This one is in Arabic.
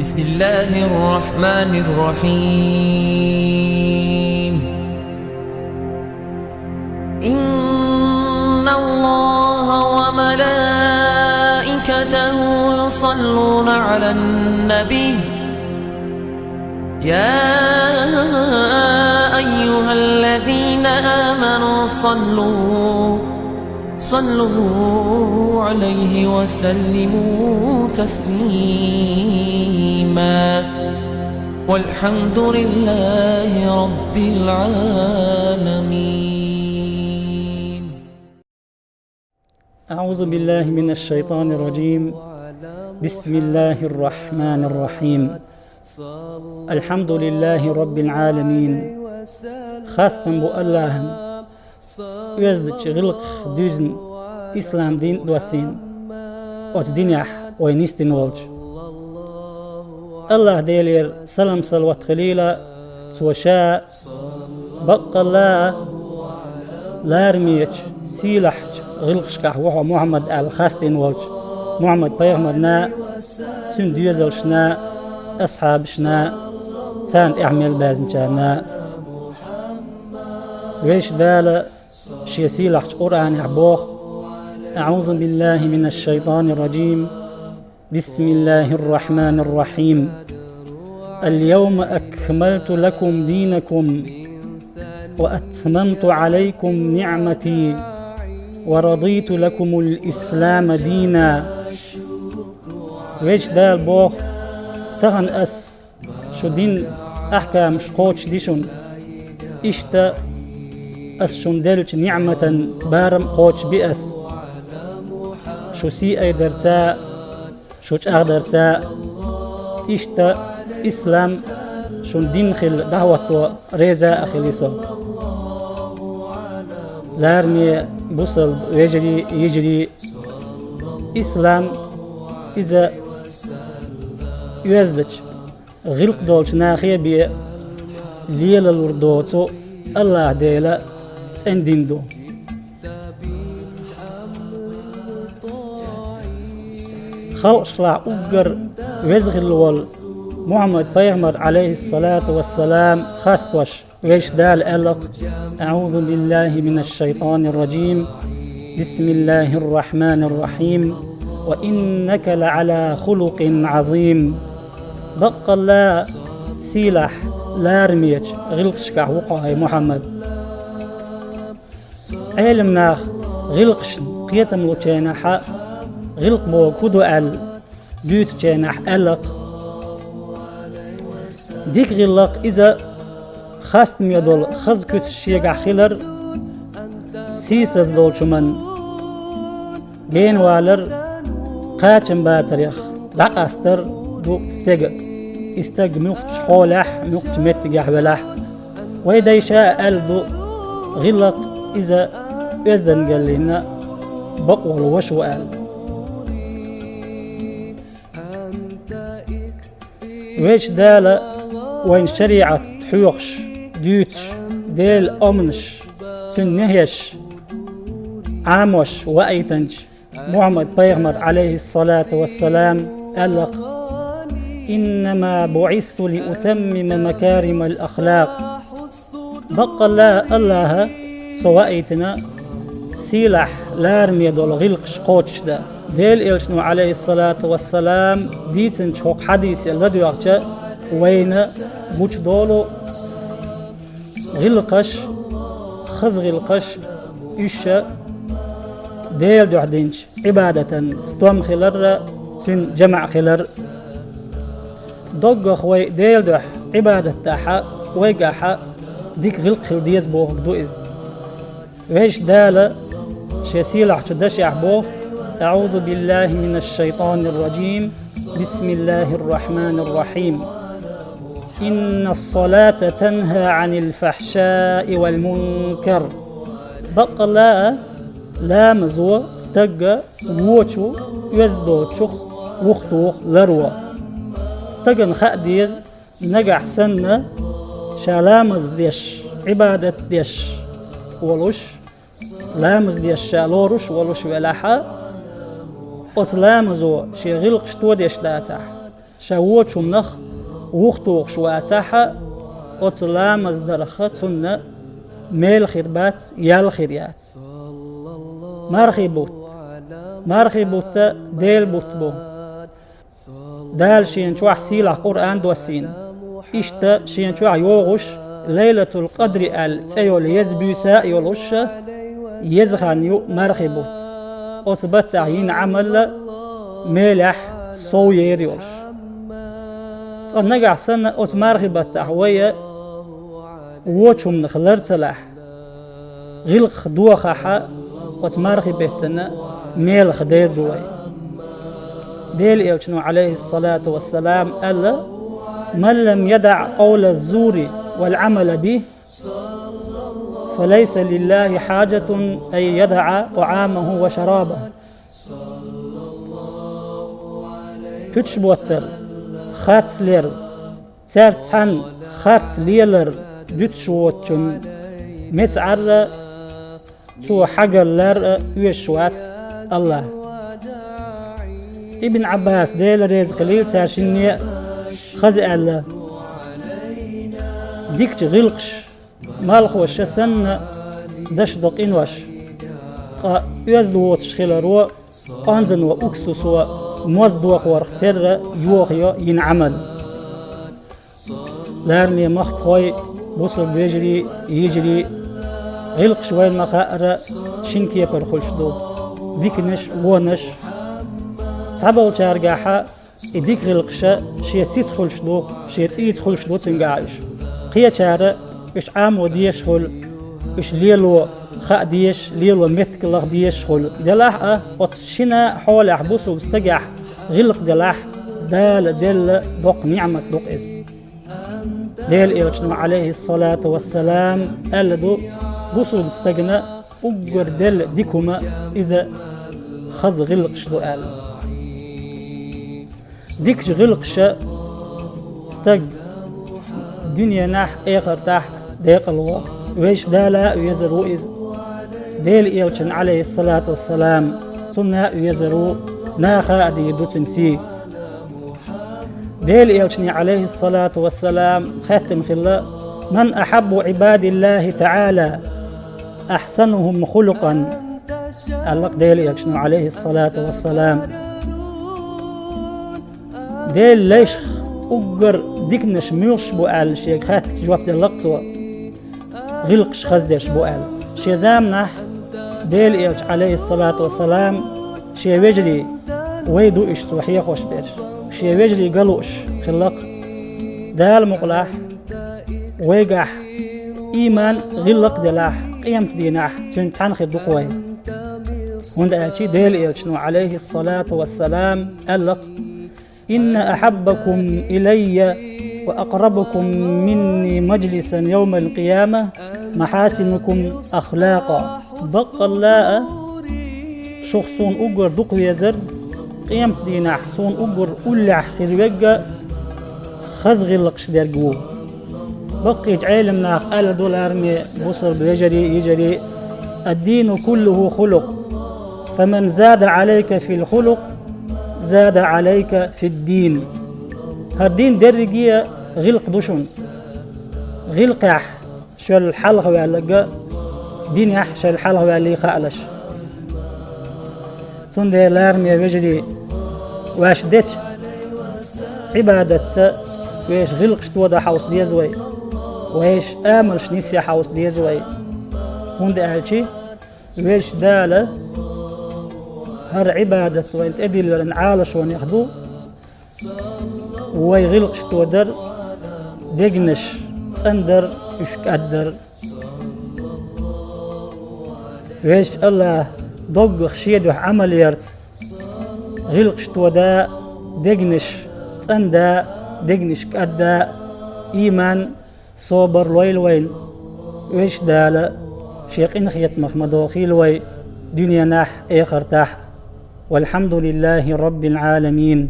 بسم الله الرحمن الرحيم. إن الله وملائكته يصلون على النبي يا أيها الذين آمنوا صلوا عليه وسلموا تسليما والحمد لله رب العالمين. أعوذ بالله من الشيطان الرجيم. بسم الله الرحمن الرحيم. الحمد لله رب العالمين. خاصة بو اللهم özlük gılıq düzün İslam din duasin ot dinyah oynistin olç. Allah deyler salam salvat khalila tuşa baqalla larmiç silahç gılqışqah wa Muhammed al khastin olç. Muhammed peygamberna tüm düzelşna ashabşna sant i'mel bazinçana ويش دال شيسي لحش قرآن عبوه. أعوذ بالله من الشيطان الرجيم. بسم الله الرحمن الرحيم. اليوم أكملت لكم دينكم وأتممت عليكم نعمتي ورضيت لكم الإسلام دينا. ويش دال بوه تغن أس شو دين أحكام شقوش ديشون إشتا أس شندلج نعمة بارم قوش بأس شو سي أي درسا شوش أغدرسا إشتا إسلام شون دين خل دعوة ريزا أخليسا لارمي بوصل يجري إسلام إذا يوزدج غلق دولش ناخية بي ليل الوردوتو الله ديلا تنديندو خلق شلع أقر وزغ الوال محمد بيغمر عليه الصلاة والسلام خاستوش ويش دال ألق. أعوذ بالله من الشيطان الرجيم. بسم الله الرحمن الرحيم. وإنك لعلى خلق عظيم. بق الله سيلح لارميج غلقشكع وقاي محمد علمنا غلقش قيتم لوتشينا حق غلق بو كدو ال ديوت تشينا ألق ديك غلق إذا خاستم يدول خز كت شيقع خلر سيسز دول شمن بين والر قاتم باتريخ دقاستر دو استق مقتش حولح مقتش متجح بلح وإذا يشاء ألدو غلق إذا أذن قال لنا بقول وشو قال ويش دالة وين شريعة حيوخش ديوتش ديل أمنش تنهيش عاموش وأيتنش محمد بيغمر عليه الصلاة والسلام ألق إنما بعثت لأتمم مكارم الأخلاق. بقى الله سوائتنا سيلح لارمي دول غلقش قوتش دا ديل إلشنو عليه الصلاة والسلام ديتن شوق حديث الذي يغجى وين بوش دولو غلقش خز غلقش إشا ديل دعدينش عبادة ستوم خلر سن جمع خلر دوغ خوي ديل دح عبادة تاحا ويقاحا ديك غلق خل ديز بوه دوئز ويش دالة شيسيلح تدش يحبوه. أعوذ بالله من الشيطان الرجيم. بسم الله الرحمن الرحيم. إن الصلاة تنهى عن الفحشاء والمنكر. بقى لا مزوى استقى ووشو يزدو تشخ وختوخ لروى استقن خأديز نجح سنة شالامز ديش عبادة ديش ولوش لامز ديش شالورش ولوش ولاحا أسلامزو شي غلق شتو ديش داتح شووتشم نخ وقتوق شواتاحا أطلام أزدرخت سنة ميل خربات يال خريات مارخي بوت ديل بوت بو دال شين شوح سيلا قرآن دوسين إشتا شين شوح يوغش ليلة القدر تيول يزبيسا يولوش يزغان يو مارخي بوت أصبت عين عمل ميلح صوير يولش نقع سنة أسمارخي بتاحوية ووشم نخلر تلاح غلق دوخاحا أسمارخي بيتنا ميل خدير دوي ديل إلشنو عليه الصلاة والسلام ألا من لم يدع قول الزور والعمل به فليس لله حاجة أن يدع طعامه وشرابه تشبوتر خاتسلر ترتحن خاتليلر دتشوتشن متعر تو حجرلر يشوات الله ابن عباس ديل رزق قليل تاشني خزع الله ديكش غلقش مالخوش سن دشدق إنوش يزدوتش خلرو أنزن وأكسس وموزدوخ ورختر يوخيو ينعمل لارمي مخكوي بوصل بيجري يجري غلق شوي مخاءر شنكي برخلشدو ديكنش ونش تعبوا تارجاحا إديك غلقشة شيء سيت خلشدو شيء تيت خلشدو تنقاعش قيا تارة إش عام وديش خل إش ليلو خا ديش ليلو متك الله ديش خل دلاح أتشنا حول أحبوس وستجح غلق دلاح دل دوق نعمة دوق إز ديل إلشنا عليه الصلاة والسلام ألدو بوصل استجنا أجر دل ديكما إذا خز غلق شدو قال ديكش غلقش استج دنيا نح آخر تح ديق الوقت ويش دالا يزرو إذ ديل إلشن عليه الصلاة والسلام سنة يزرو ناخا دي دوتنسي ديل إلشن عليه الصلاة والسلام ختم خلا من أحب عباد الله تعالى أحسنهم خلقا ألق ديل إلشن عليه الصلاة والسلام ديل ليش أجر ديكنش ميوش بوال شيء خات جواب دلقتوا غلقش خزدش بوال شيء زامنح ديل إلش عليه الصلاة والسلام شيء وجري ويدو إيش توحيه خوش بير شيء وجري قلوش خلق دال مقلح ويقح إيمان غلق دلاح قيمت ديناح تنتعن خدو قوي هند أتي ديل إلشنو عليه الصلاة والسلام ألق إن أحبكم إلي وأقربكم مني مجلسا يوم القيامة محاسنكم أخلاقا بق الله شخصون أجر دق يزر قيمت دينا حصون أجر أولع خيريجا خزغ اللقش درجو بقي علم ناق آل دولار مي بصر يجري الدين كله خلق فمن زاد عليك في الخلق زاد عليك في الدين هالدين درجية غلق دوشون غلقح شو الحلقة وعلقة دين يحشى الحلقة وعلي خالش سندي لارمي يجري واش ديت عبادة ويش غلق شتودا حوص ديزوي ويش آمل شنيسيا حوص ديزوي هند أهلشي ويش دالة هر عبادة وين تأدي لنعالش وين ياخدو ويغلق شتودر ديجنش تندر يشكدر ويش الله دوغ خشيد وعمل يرت غلق شتودا ديجنش تندا ديجنش كدا إيمان صبر لويل وين ويش دالة شيخ إن خيط محمد خيل وي دنيا ناح آخر تاح والحمد لله رب العالمين.